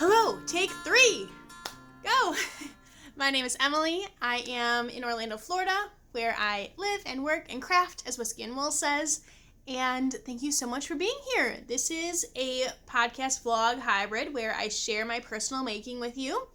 Hello, take 3. Go! My name is Emily. I am in Orlando, Florida, where I live and work and craft, as Whiskey and Wool says. And thank you so much for being here. This is a podcast vlog hybrid where I share my personal making with you.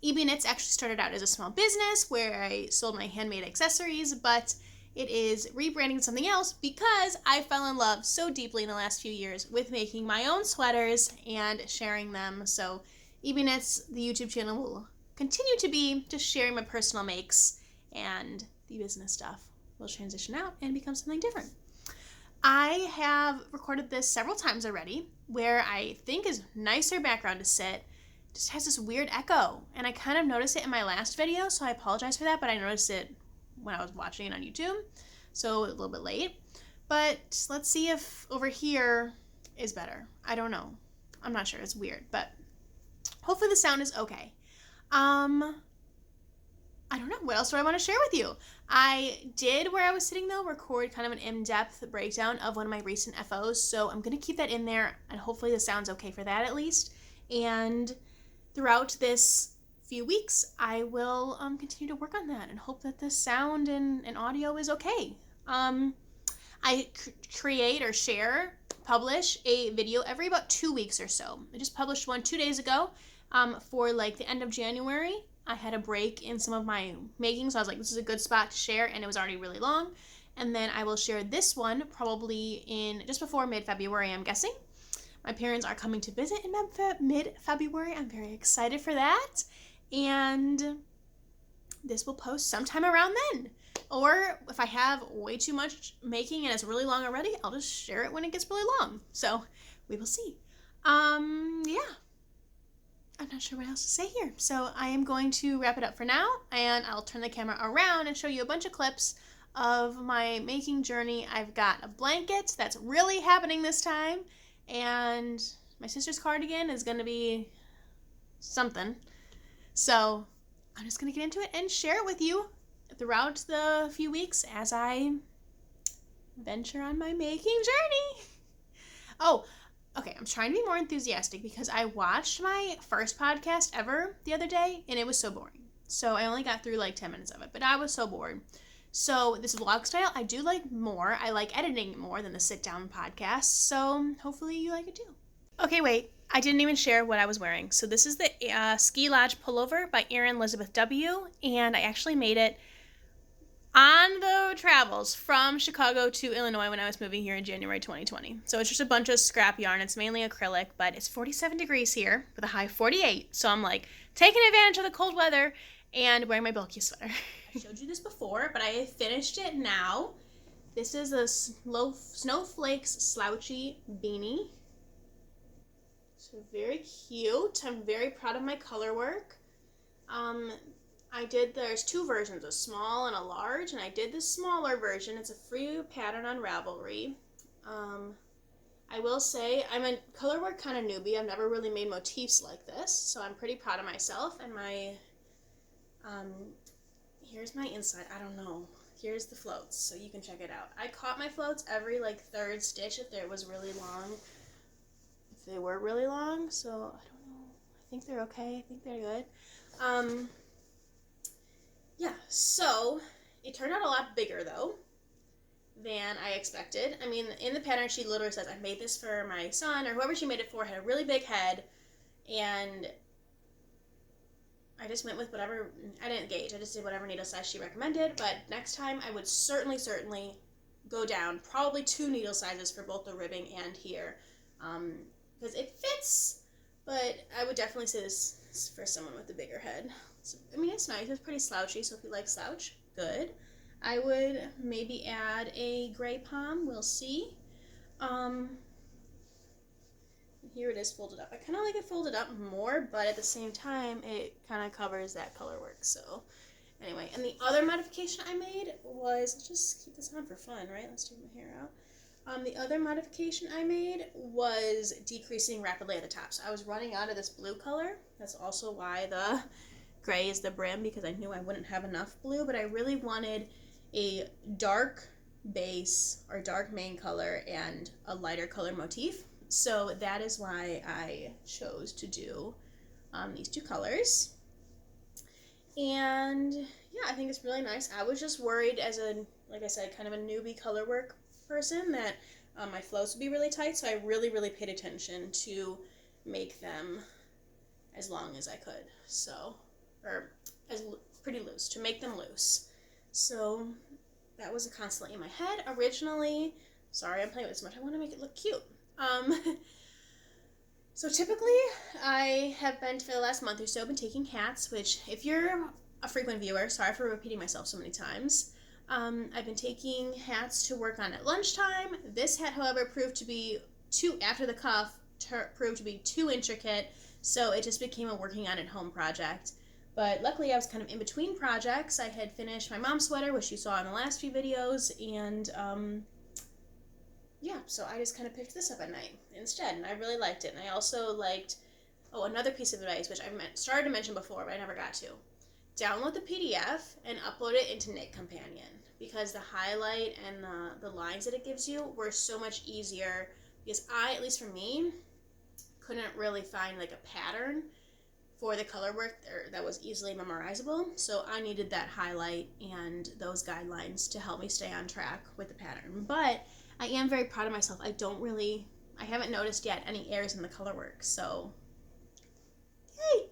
Beanies actually started out as a small business where I sold my handmade accessories, but it is rebranding something else because I fell in love so deeply in the last few years with making my own sweaters and sharing them. So Beanies, the YouTube channel, will continue to be just sharing my personal makes, and the business stuff will transition out and become something different. I have recorded this several times already, where I think is nicer background to sit. Just has this weird echo, and I kind of noticed it in my last video, so I apologize for that, but I noticed it when I was watching it on YouTube, so a little bit late. But let's see if over here is better. I don't know. I'm not sure. It's weird, but hopefully the sound is okay. I don't know. What else do I want to share with you? I did, where I was sitting though, record kind of an in-depth breakdown of one of my recent FOs, so I'm going to keep that in there, and hopefully the sound's okay for that at least. And throughout this few weeks, I will continue to work on that and hope that the sound and audio is okay. I create or publish a video every about 2 weeks or so. I just published one 2 days ago for like the end of January. I had a break in some of my making, so I was like, this is a good spot to share, and it was already really long. And then I will share this one probably in just before mid-February, I'm guessing. My parents are coming to visit in mid-February. I'm very excited for that. And this will post sometime around then. Or if I have way too much making and it's really long already, I'll just share it when it gets really long. So we will see. Yeah. I'm not sure what else to say here. So I am going to wrap it up for now, and I'll turn the camera around and show you a bunch of clips of my making journey. I've got a blanket that's really happening this time, and my sister's cardigan is going to be something. So I'm just going to get into it and share it with you throughout the few weeks as I venture on my making journey. Oh, okay, I'm trying to be more enthusiastic because I watched my first podcast ever the other day, and it was so boring. So I only got through like 10 minutes of it, but I was so bored. So this vlog style, I do like more. I like editing more than the sit-down podcast, so hopefully you like it too. Okay, wait, I didn't even share what I was wearing. So this is the Ski Lodge pullover by Erin Elizabeth W., and I actually made it on the travels from Chicago to Illinois when I was moving here in January 2020. So it's just a bunch of scrap yarn. It's mainly acrylic, but it's 47 degrees here with a high of 48. So I'm like taking advantage of the cold weather and wearing my bulky sweater. I showed you this before, but I finished it now. This is a Snowflake's slouchy beanie. So very cute. I'm very proud of my color work. There's 2 versions, a small and a large, and I did the smaller version. It's a free pattern on Ravelry. I will say I'm a color work kind of newbie. I've never really made motifs like this, so I'm pretty proud of myself. And my, here's my inside. I don't know. Here's the floats, so you can check it out. I caught my floats every like 3rd stitch if there was really long. If they were really long, so I don't know. I think they're okay. I think they're good. Yeah, so it turned out a lot bigger, though, than I expected. I mean, in the pattern, she literally says, I made this for my son, or whoever she made it for had a really big head, and I just went with whatever, I didn't gauge, I just did whatever needle size she recommended, but next time I would certainly go down probably 2 needle sizes for both the ribbing and here, because it fits, but I would definitely say this is for someone with a bigger head. So, I mean, it's nice. It's pretty slouchy, so if you like slouch, good. I would maybe add a gray pom. We'll see. Here it is folded up. I kind of like it folded up more, but at the same time, it kind of covers that color work. So, anyway, and the other modification I made was, let's just keep this on for fun, right? Let's take my hair out. The other modification I made was decreasing rapidly at the top. So I was running out of this blue color. That's also why the gray is the brim, because I knew I wouldn't have enough blue, but I really wanted a dark base or dark main color and a lighter color motif. So that is why I chose to do these two colors. And yeah, I think it's really nice. I was just worried as a, like I said, kind of a newbie color work person that my flows would be really tight, so I really paid attention to make them as long as I could. So, or pretty loose, to make them loose. So that was constantly in my head. Originally, sorry I'm playing with this much, I want to make it look cute. So typically I have been, for the last month or so, been taking hats, which if you're a frequent viewer, sorry for repeating myself so many times, I've been taking hats to work on at lunchtime. This hat, however, proved to be after the cuff, proved to be too intricate, so it just became a working on at home project. But luckily I was kind of in between projects. I had finished my mom's sweater, which you saw in the last few videos, and yeah, so I just kind of picked this up at night instead, and I really liked it. And I also liked, another piece of advice, which I started to mention before, but I never got to. Download the PDF and upload it into Knit Companion, because the highlight and the lines that it gives you were so much easier, because I, at least for me, couldn't really find like a pattern for the color work that was easily memorizable, so I needed that highlight and those guidelines to help me stay on track with the pattern. But I am very proud of myself. I haven't noticed yet any errors in the color work, so yay!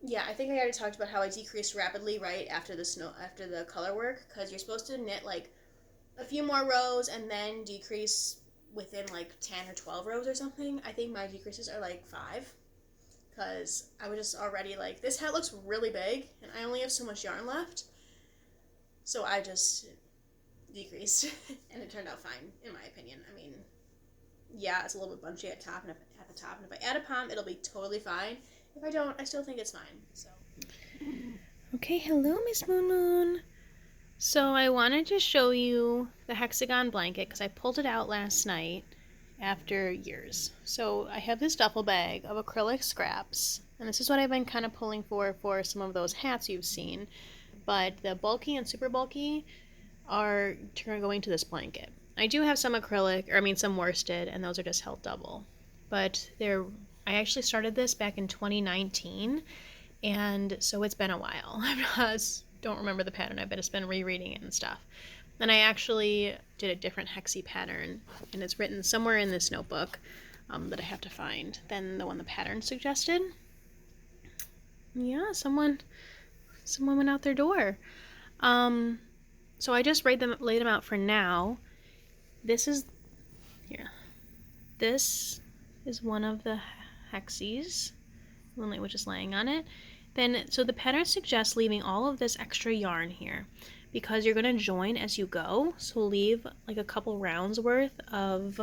Yeah, I think I already talked about how I decreased rapidly right after the color work, because you're supposed to knit like a few more rows and then decrease within like 10 or 12 rows or something. I think my decreases are like 5, because I was just already like, this hat looks really big and I only have so much yarn left, so I just decreased and it turned out fine in my opinion. I mean, yeah, it's a little bit bunchy at the top, and if I add a pom, it'll be totally fine. If I don't, I still think it's fine. So okay, hello Miss Moon Moon. So I wanted to show you the hexagon blanket because I pulled it out last night after years. So I have this duffel bag of acrylic scraps, and this is what I've been kind of pulling for some of those hats you've seen, but the bulky and super bulky are going to this blanket. I do have some acrylic, some worsted, and those are just held double. But I actually started this back in 2019, and so it's been a while. I don't remember the pattern. I've just been rereading it and stuff. And I actually did a different hexy pattern, and it's written somewhere in this notebook that I have to find than the one the pattern suggested. Yeah, someone went out their door. So I just laid them out for now. This is one of the hexies. Moonlight was just laying on it. So the pattern suggests leaving all of this extra yarn here, because you're going to join as you go. So leave like a couple rounds worth of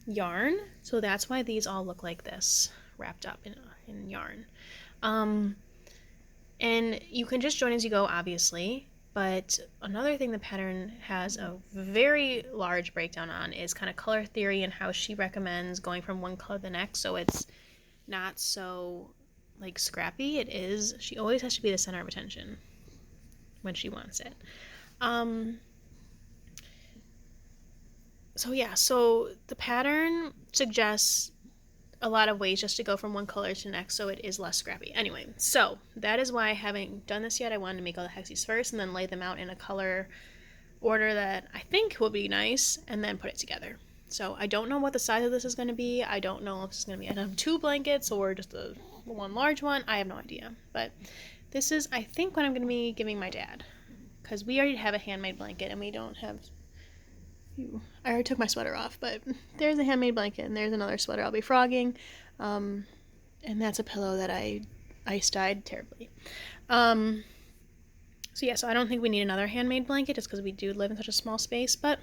yarn. So that's why these all look like this, wrapped up in yarn. And you can just join as you go, obviously. But another thing the pattern has a very large breakdown on is kind of color theory and how she recommends going from one color to the next, so it's not so like scrappy. She always has to be the center of attention when she wants it. So the pattern suggests a lot of ways just to go from one color to the next, so it is less scrappy. Anyway, so that is why I haven't done this yet. I wanted to make all the hexies first and then lay them out in a color order that I think will be nice, and then put it together. So I don't know what the size of this is going to be. I don't know if it's going to be 2 blankets or just one large one. I have no idea. But this is, I think, what I'm going to be giving my dad, because we already have a handmade blanket and we don't have... I already took my sweater off, but there's a handmade blanket and there's another sweater I'll be frogging, and that's a pillow that I ice-dyed terribly. So I don't think we need another handmade blanket just because we do live in such a small space, but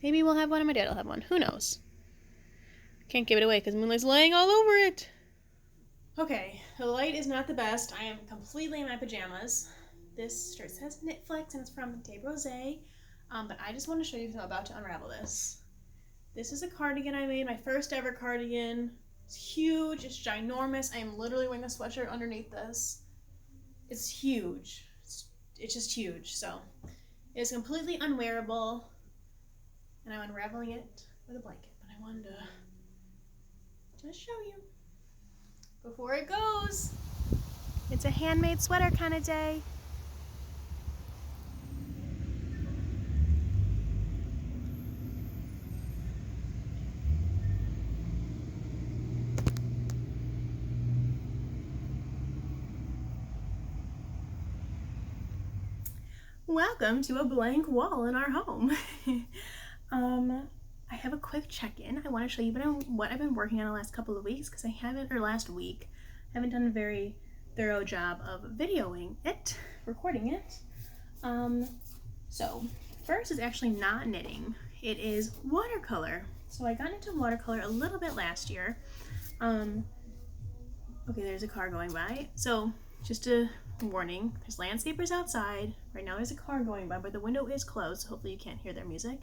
maybe we'll have one and my dad will have one. Who knows? Can't give it away because Moonlight's laying all over it. Okay, the light is not the best. I am completely in my pajamas. This shirt says Knit Flex and it's from De Rose. But I just want to show you because I'm about to unravel this. This is a cardigan I made, my first ever cardigan. It's huge, it's ginormous. I am literally wearing a sweatshirt underneath this. It's huge. It's just huge. So it's completely unwearable, and I'm unraveling it with a blanket. But I wanted to just show you. before it goes. It's a handmade sweater kind of day. Welcome to a blank wall in our home. I have a quick check-in. I want to show you what I've been working on the last couple of weeks because last week, I haven't done a very thorough job of videoing it, recording it. So first is actually not knitting. It is watercolor. So I got into watercolor a little bit last year. Okay, there's a car going by. So just a warning, there's landscapers outside. Right now there's a car going by, but the window is closed, so hopefully you can't hear their music.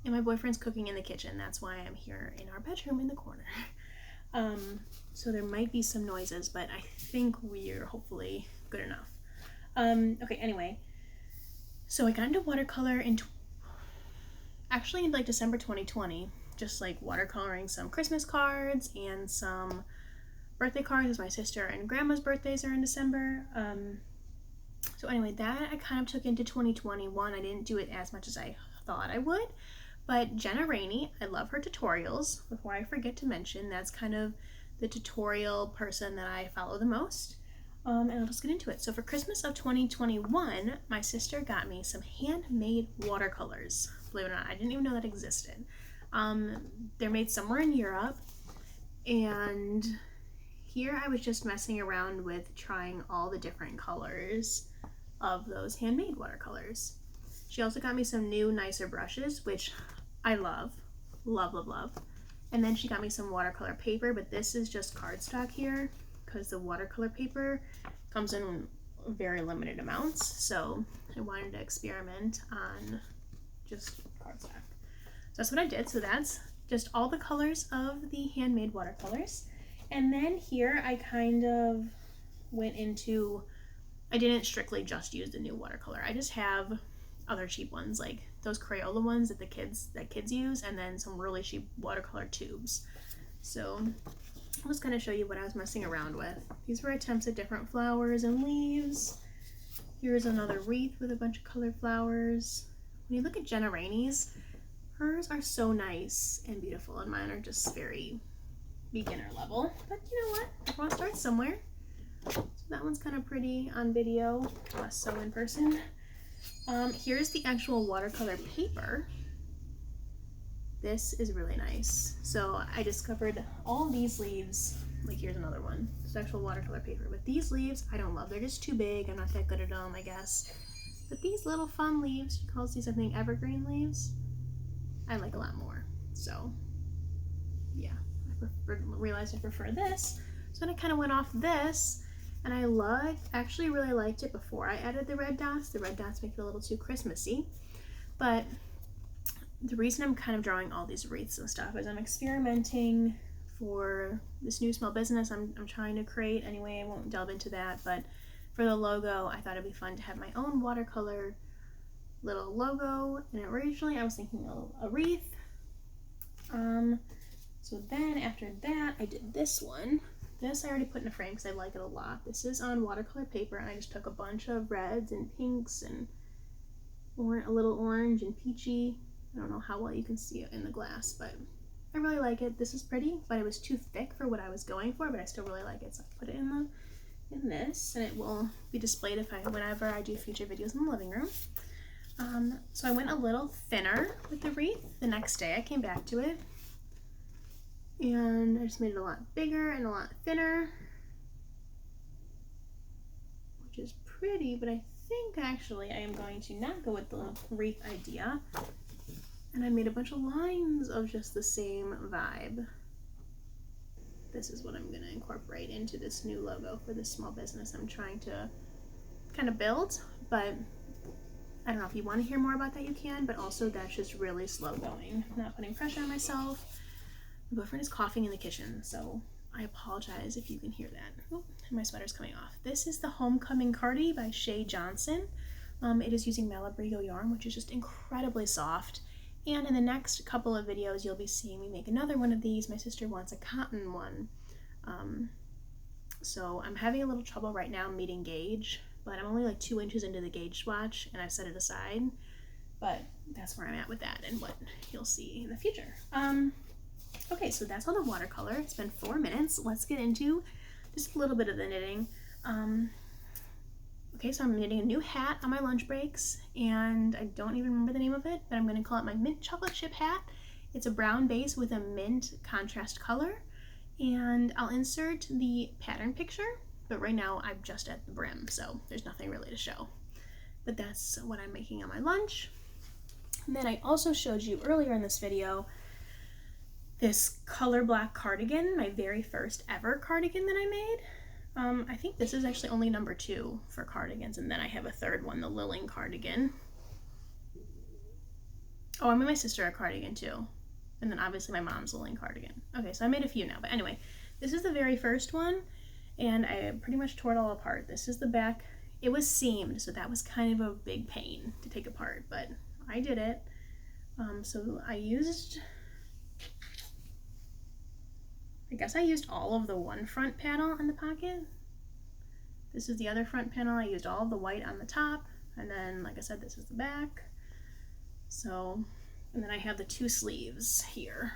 And my boyfriend's cooking in the kitchen. That's why I'm here in our bedroom in the corner. So there might be some noises, but I think we're hopefully good enough. Okay, anyway. So I got into watercolor actually in like December 2020, just like watercoloring some Christmas cards and some birthday cards, as my sister and grandma's birthdays are in December. So anyway, that I kind of took into 2021. I didn't do it as much as I thought I would, but Jenna Rainey, I love her tutorials. Before I forget to mention, that's kind of the tutorial person that I follow the most. And I'll just get into it. So for Christmas of 2021, my sister got me some handmade watercolors. Believe it or not, I didn't even know that existed. They're made somewhere in Europe, and here I was just messing around with trying all the different colors of those handmade watercolors. She also got me some new, nicer brushes, which I love. Love, love, love. And then she got me some watercolor paper, but this is just cardstock here because the watercolor paper comes in very limited amounts. So I wanted to experiment on just cardstock. So that's what I did. So that's just all the colors of the handmade watercolors. And then here I kind of went into, I didn't strictly just use the new watercolor. I just have other cheap ones, like those Crayola ones that kids use, and then some really cheap watercolor tubes. So I was going to show you what I was messing around with. These were attempts at different flowers and leaves. Here's another wreath with a bunch of colored flowers. When you look at Jenna Rainey's, hers are so nice and beautiful, and mine are just very beginner level. But you know what? I want to start somewhere. So that one's kind of pretty on video, less so in person. Here's the actual watercolor paper. This is really nice. So I discovered all these leaves, like here's another one. It's actual watercolor paper, but these leaves I don't love. They're just too big. I'm not that good at them, I guess. But these little fun leaves, she calls these, I think, evergreen leaves, I like a lot more. So yeah, realized I prefer this. So then I kind of went off this, and I actually really liked it before I added the red dots. The red dots make it a little too Christmassy, but the reason I'm kind of drawing all these wreaths and stuff is I'm experimenting for this new small business I'm trying to create. Anyway, I won't delve into that, but for the logo, I thought it'd be fun to have my own watercolor little logo, and originally I was thinking a wreath. So then after that, I did this one. This I already put in a frame because I like it a lot. This is on watercolor paper, and I just took a bunch of reds and pinks and a little orange and peachy. I don't know how well you can see it in the glass, but I really like it. This is pretty, but it was too thick for what I was going for, but I still really like it. So I put it in this, and it will be displayed whenever I do future videos in the living room. So I went a little thinner with the wreath. The next day I came back to it, and I just made it a lot bigger and a lot thinner, which is pretty, but I think actually I am going to not go with the wreath idea, and I made a bunch of lines of just the same vibe. This is what I'm going to incorporate into this new logo for this small business I'm trying to kind of build, but I don't know if you want to hear more about that, you can, but also that's just really slow going. I'm not putting pressure on myself. My boyfriend is coughing in the kitchen, so I apologize if you can hear that. Oh, my sweater's coming off. This is the Homecoming Cardi by Shay Johnson. It is using Malabrigo yarn, which is just incredibly soft. And in the next couple of videos, you'll be seeing me make another one of these. My sister wants a cotton one. So I'm having a little trouble right now meeting gauge, but I'm only like 2 inches into the gauge swatch and I've set it aside. But that's where I'm at with that and what you'll see in the future. Okay, so that's all the watercolor. It's been 4 minutes. Let's get into just a little bit of the knitting. Okay, so I'm knitting a new hat on my lunch breaks, and I don't even remember the name of it, but I'm going to call it my mint chocolate chip hat. It's a brown base with a mint contrast color, and I'll insert the pattern picture, but right now I'm just at the brim, so there's nothing really to show. But that's what I'm making on my lunch. And then I also showed you earlier in this video this color black cardigan, my very first ever cardigan that I made. I think this is actually only number 2 for cardigans, and then I have a third one, the Lilling cardigan. Oh, I made my sister a cardigan too, and then obviously my mom's Lilling cardigan. Okay, so I made a few now, but anyway, this is the very first one, and I pretty much tore it all apart. This is the back. It was seamed, so that was kind of a big pain to take apart, but I did it. So I guess I used all of the one front panel on the pocket. This is the other front panel. I used all of the white on the top, and then, like I said, this is the back. So, and then I have the 2 sleeves here,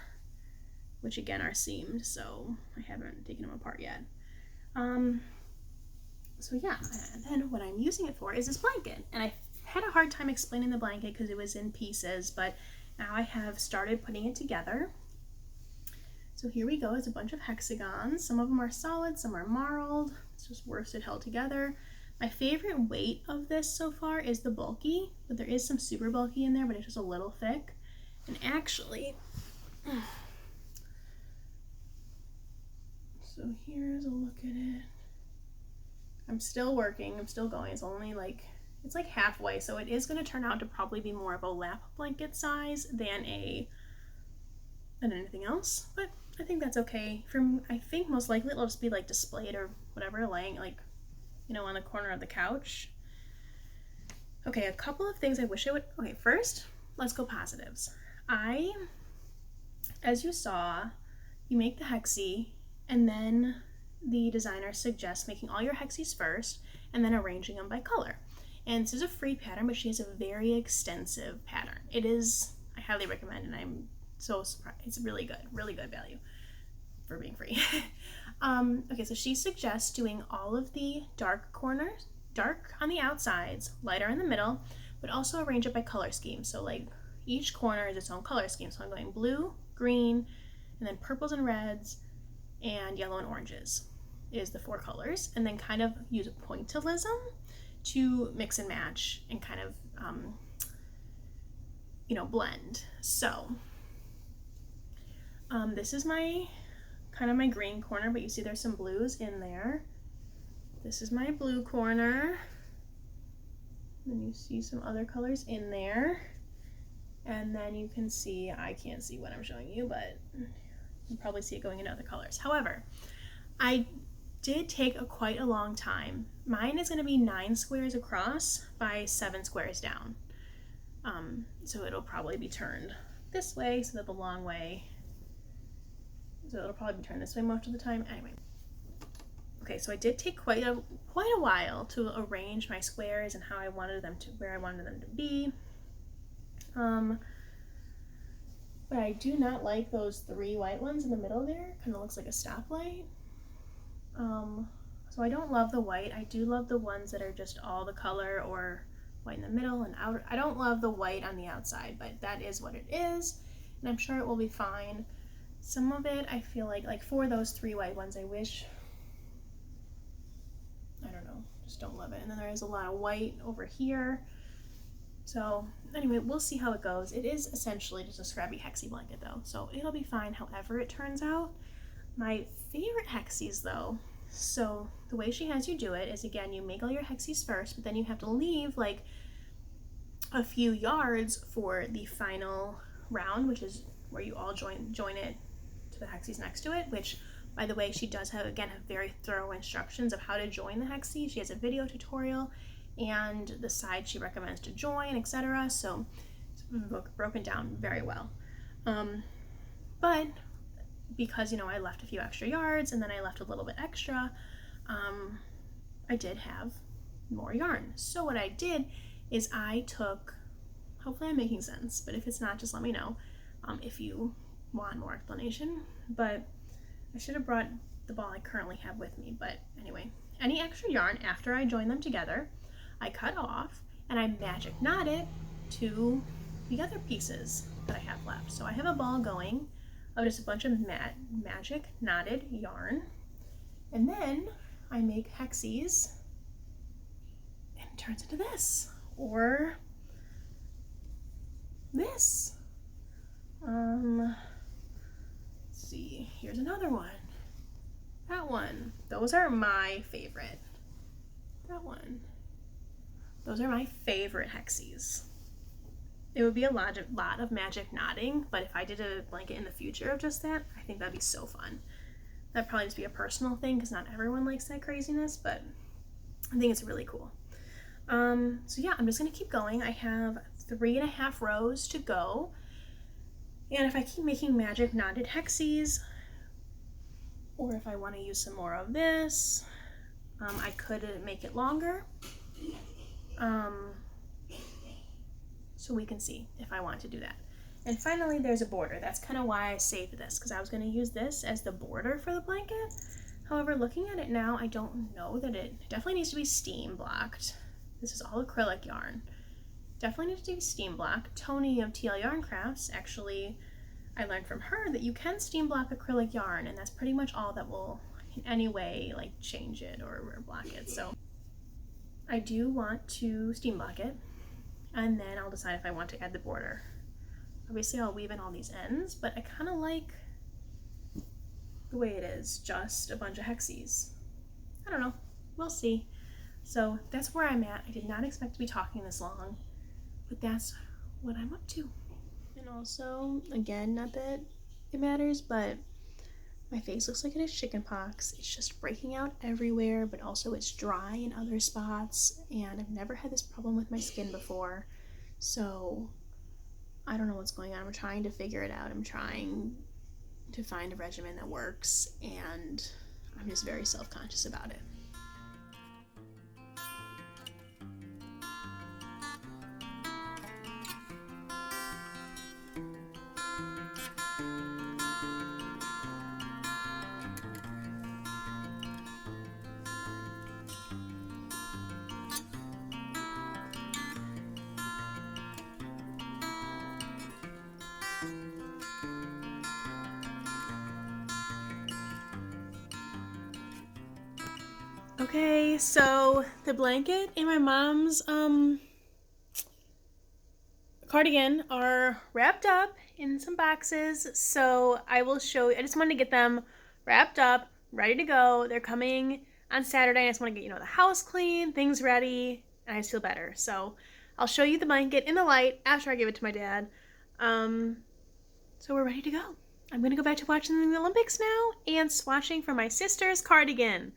which again are seamed, so I haven't taken them apart yet. So yeah, and then what I'm using it for is this blanket, and I had a hard time explaining the blanket because it was in pieces, but now I have started putting it together. So here we go, it's a bunch of hexagons. Some of them are solid, some are marled. It's just worsted held together. My favorite weight of this so far is the bulky, but there is some super bulky in there, but it's just a little thick. And actually, so here's a look at it. I'm still working, I'm still going. It's only like, it's like halfway, so it is going to turn out to probably be more of a lap blanket size than anything else, but I think that's okay. I think most likely it'll just be like displayed or whatever, laying like, you know, on the corner of the couch. Okay, a couple of things I wish I would, okay, first, let's go positives. As you saw, you make the hexie, and then the designer suggests making all your hexies first, and then arranging them by color. And this is a free pattern, but she has a very extensive pattern. It is, I highly recommend, and I'm so surprised. It's really good value for being free. Okay, so she suggests doing all of the dark corners, dark on the outsides, lighter in the middle, but also arrange it by color scheme. So like each corner is its own color scheme. So I'm going blue, green, and then purples and reds, and yellow and oranges is the 4 colors, and then kind of use pointillism to mix and match and kind of, you know, blend. So this is my kind of my green corner, but you see there's some blues in there. This is my blue corner. Then you see some other colors in there. And then you can see, I can't see what I'm showing you, but you probably see it going in other colors. However, I did take quite a long time. Mine is going to be 9 squares across by 7 squares down. So it'll probably be turned this way, so that the long way, so it'll probably be turned this way most of the time. Anyway. Okay, so I did take quite a while to arrange my squares and how I wanted them to, where I wanted them to be. But I do not like those 3 white ones in the middle there. Kind of looks like a stoplight. So I don't love the white. I do love the ones that are just all the color or white in the middle and outer. I don't love the white on the outside, but that is what it is, and I'm sure it will be fine. Some of it I feel like for those 3 white ones, I wish, I don't know, just don't love it. And then there is a lot of white over here. So anyway, we'll see how it goes. It is essentially just a scrappy hexie blanket though, so it'll be fine however it turns out. My favorite hexies though, so the way she has you do it is, again, you make all your hexies first, but then you have to leave like a few yards for the final round, which is where you all join it to the hexies next to it, which, by the way, she does have, again, have very thorough instructions of how to join the hexie. She has a video tutorial and the side she recommends to join, etc. So it's broken down very well. But because, you know, I left a few extra yards and then I left a little bit extra, I did have more yarn. So what I did is I took, hopefully I'm making sense, but if it's not, just let me know if you want more explanation. But I should have brought the ball I currently have with me, but anyway, any extra yarn after I join them together, I cut off and I magic knot it to the other pieces that I have left. So I have a ball going of just a bunch of magic knotted yarn, and then I make hexies and it turns into this or this. Let's see, here's another one. That one. Those are my favorite. That one. Those are my favorite hexies. It would be a lot of magic knotting, but if I did a blanket in the future of just that, I think that'd be so fun. That'd probably just be a personal thing because not everyone likes that craziness, but I think it's really cool. So yeah, I'm just gonna keep going. I have 3.5 rows to go. And if I keep making magic knotted hexies, or if I want to use some more of this, I could make it longer. So we can see if I want to do that. And finally, there's a border. That's kind of why I saved this, because I was going to use this as the border for the blanket. However, looking at it now, I don't know that it definitely needs to be steam blocked. This is all acrylic yarn. Definitely needs to be steam blocked. Tony of TL Yarn Crafts, actually, I learned from her that you can steam block acrylic yarn, and that's pretty much all that will in any way like change it or block it. So I do want to steam block it, and then I'll decide if I want to add the border. Obviously I'll weave in all these ends, but I kind of like the way it is, just a bunch of hexies. I don't know, we'll see. So that's where I'm at. I did not expect to be talking this long, but that's what I'm up to. And also, again, not that it matters, but my face looks like it has chicken pox. It's just breaking out everywhere, but also it's dry in other spots, and I've never had this problem with my skin before, so I don't know what's going on. I'm trying to figure it out. I'm trying to find a regimen that works, and I'm just very self-conscious about it. Okay, so the blanket and my mom's cardigan are wrapped up in some boxes, so I will show you. I just wanted to get them wrapped up, ready to go. They're coming on Saturday. I just want to get, the house clean, things ready, and I just feel better. So I'll show you the blanket in the light after I give it to my dad. So we're ready to go. I'm going to go back to watching the Olympics now and swatching for my sister's cardigan.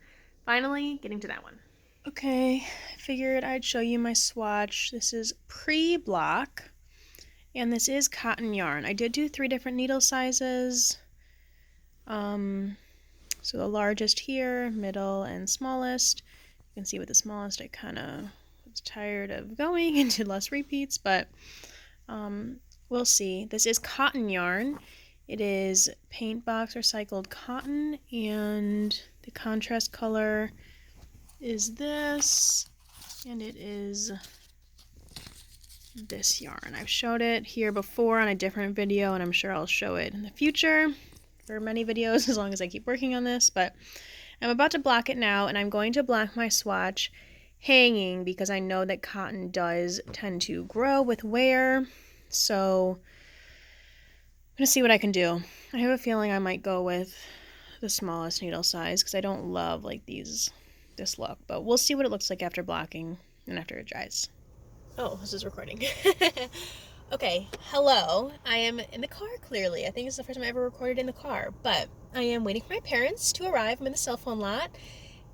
Finally getting to that one. Okay, I figured I'd show you my swatch. This is pre-block, and this is cotton yarn. I did do 3 different needle sizes. So the largest here, middle, and smallest. You can see with the smallest I kind of was tired of going and did less repeats, but we'll see. This is cotton yarn. It is paint box recycled cotton, and the contrast color is this, and it is this yarn. I've showed it here before on a different video, and I'm sure I'll show it in the future for many videos as long as I keep working on this, but I'm about to block it now, and I'm going to block my swatch hanging because I know that cotton does tend to grow with wear, so I'm going to see what I can do. I have a feeling I might go with the smallest needle size because I don't love this look, but we'll see what it looks like after blocking and after it dries. Oh, this is recording. Okay, hello. I am in the car, clearly. I think it's the first time I ever recorded in the car, but I am waiting for my parents to arrive. I'm in the cell phone lot,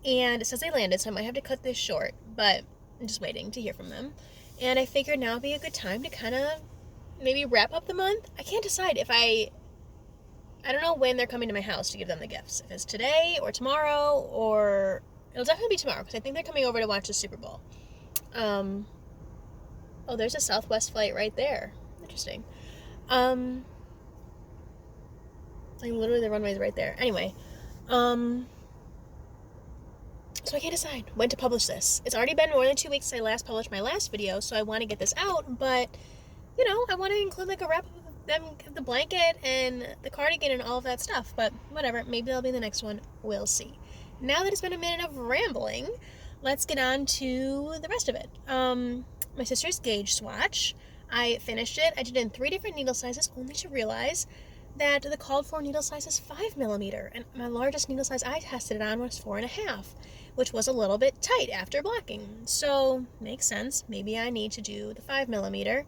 and it says they landed, so I might have to cut this short, but I'm just waiting to hear from them. And I figured now would be a good time to kind of maybe wrap up the month. I can't decide if I don't know when they're coming to my house to give them the gifts. If it's today or tomorrow or It'll definitely be tomorrow because I think they're coming over to watch the Super Bowl. Oh, there's a Southwest flight right there. Interesting. Like literally the runway is right there. Anyway, so I can't decide when to publish this. It's already been more than 2 weeks since I last published my last video, so I want to get this out, but, you know, I want to include like a wrap of them, the blanket and the cardigan and all of that stuff, but whatever, maybe that'll be the next one. We'll see. Now that it's been a minute of rambling, let's get on to the rest of it. My sister's gauge swatch. I finished it. I did it in 3 different needle sizes, only to realize that the called for needle size is 5mm, and my largest needle size I tested it on was 4.5, which was a little bit tight after blocking. So, makes sense. Maybe I need to do the 5mm.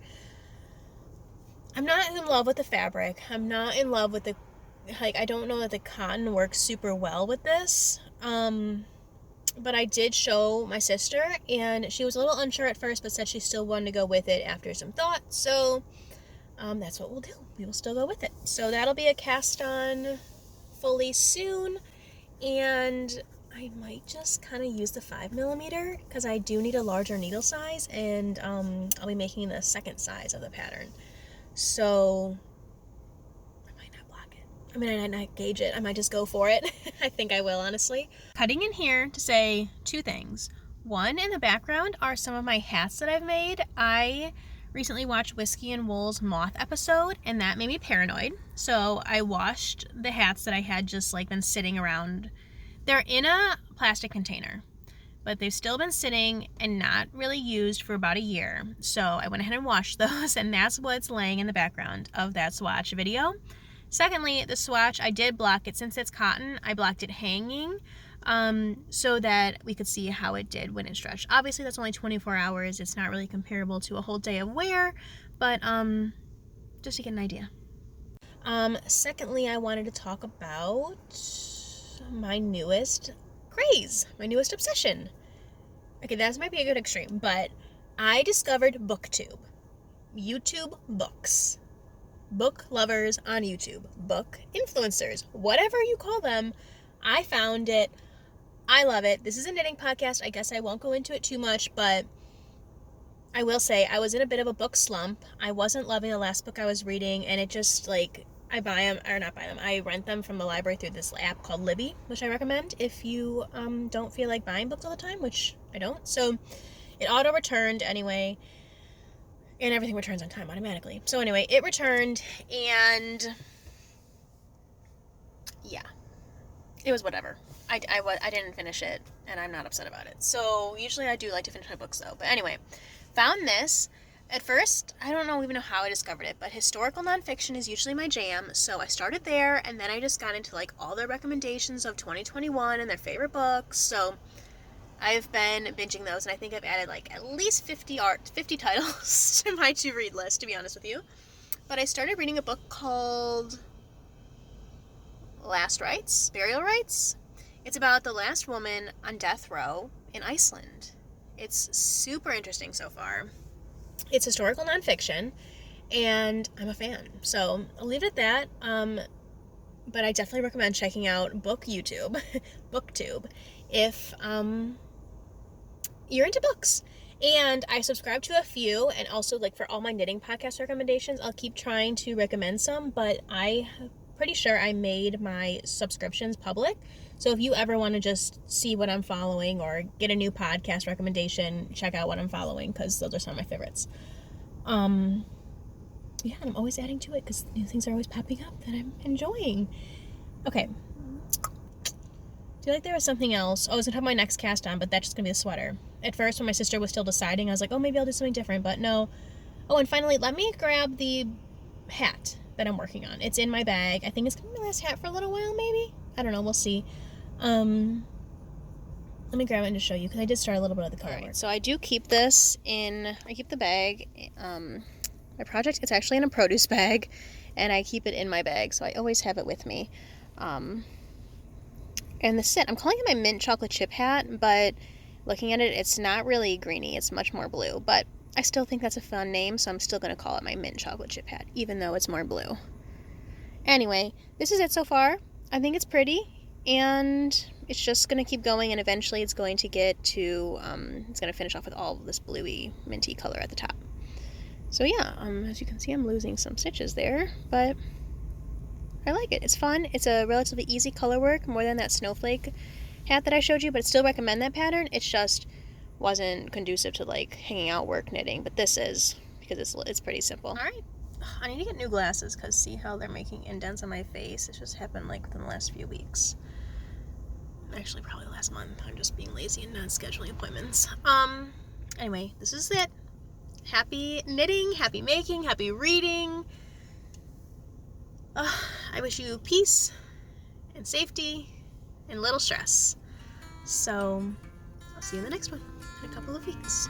I'm not in love with the fabric. I'm not in love with the, like, I don't know that the cotton works super well with this. But I did show my sister, and she was a little unsure at first, but said she still wanted to go with it after some thought. So, that's what we'll do. We will still go with it. So that'll be a cast on fully soon, and I might just kind of use the 5mm because I do need a larger needle size, and I'll be making the second size of the pattern. So I might not block it. I mean, I might not gauge it. I might just go for it. I think I will, honestly. Cutting in here to say 2 things. One, in the background are some of my hats that I've made. I recently watched Whiskey and Wool's Moth episode, and that made me paranoid. So I washed the hats that I had just like been sitting around. They're in a plastic container, but they've still been sitting and not really used for about a year. So I went ahead and washed those, and that's what's laying in the background of that swatch video. Secondly, the swatch, I did block it. Since it's cotton, I blocked it hanging so that we could see how it did when it stretched. Obviously, that's only 24 hours. It's not really comparable to a whole day of wear, but just to get an idea. Secondly, I wanted to talk about my newest craze, my newest obsession. Okay, that might be a good extreme, but I discovered BookTube. YouTube books. Book lovers on YouTube. Book influencers. Whatever you call them. I found it. I love it. This is a knitting podcast. I guess I won't go into it too much, but I will say I was in a bit of a book slump. I wasn't loving the last book I was reading, and it just, like, I rent them from the library through this app called Libby, which I recommend if you don't feel like buying books all the time, which I don't. So it auto-returned anyway, and everything returns on time automatically. So anyway, it returned, and yeah, it was whatever. I didn't finish it, and I'm not upset about it. So usually I do like to finish my books, though. But anyway, found this. At first, I don't even know how I discovered it, but historical nonfiction is usually my jam, so I started there, and then I just got into, like, all their recommendations of 2021 and their favorite books, so I've been binging those, and I think I've added, like, at least 50 titles to my to-read list, to be honest with you. But I started reading a book called Last Rites? Burial Rites? It's about the last woman on death row in Iceland. It's super interesting so far. It's historical nonfiction, and I'm a fan. So I'll leave it at that. But I definitely recommend checking out BookTube, if you're into books. And I subscribe to a few, and also, like, for all my knitting podcast recommendations, I'll keep trying to recommend some, but I'm pretty sure I made my subscriptions public. So if you ever want to just see what I'm following or get a new podcast recommendation, check out what I'm following, because those are some of my favorites. Yeah, I'm always adding to it because new things are always popping up that I'm enjoying. Okay. I feel like there was something else. I was going to have my next cast on, but that's just going to be the sweater. At first, when my sister was still deciding, I was like, oh, maybe I'll do something different, but no. Oh, and finally, let me grab the hat that I'm working on. It's in my bag. I think it's going to be my last hat for a little while, maybe? I don't know. We'll see. Let me grab it and just show you, because I did start a little bit of the color. Right, so I do keep this I keep the bag, my project, it's actually in a produce bag, and I keep it in my bag, so I always have it with me. And the sit, I'm calling it my mint chocolate chip hat, but looking at it, it's not really greeny, it's much more blue, but I still think that's a fun name, so I'm still going to call it my mint chocolate chip hat, even though it's more blue. Anyway, this is it so far. I think it's pretty. and it's just going to keep going, and eventually it's going to get to, it's going to finish off with all of this bluey minty color at the top. So yeah, as you can see, I'm losing some stitches there, but I like it. It's fun. It's a relatively easy color work, more than that Snowflake hat that I showed you, but I still recommend that pattern. It's just wasn't conducive to like hanging out work knitting, but this is, because it's pretty simple. All right, I need to get new glasses because see how they're making indents on my face? It just happened like within the last few weeks. Actually, probably last month. I'm just being lazy and not scheduling appointments. Anyway, this is it. Happy knitting, happy making, happy reading. I wish you peace and safety and little stress. So, I'll see you in the next one in a couple of weeks.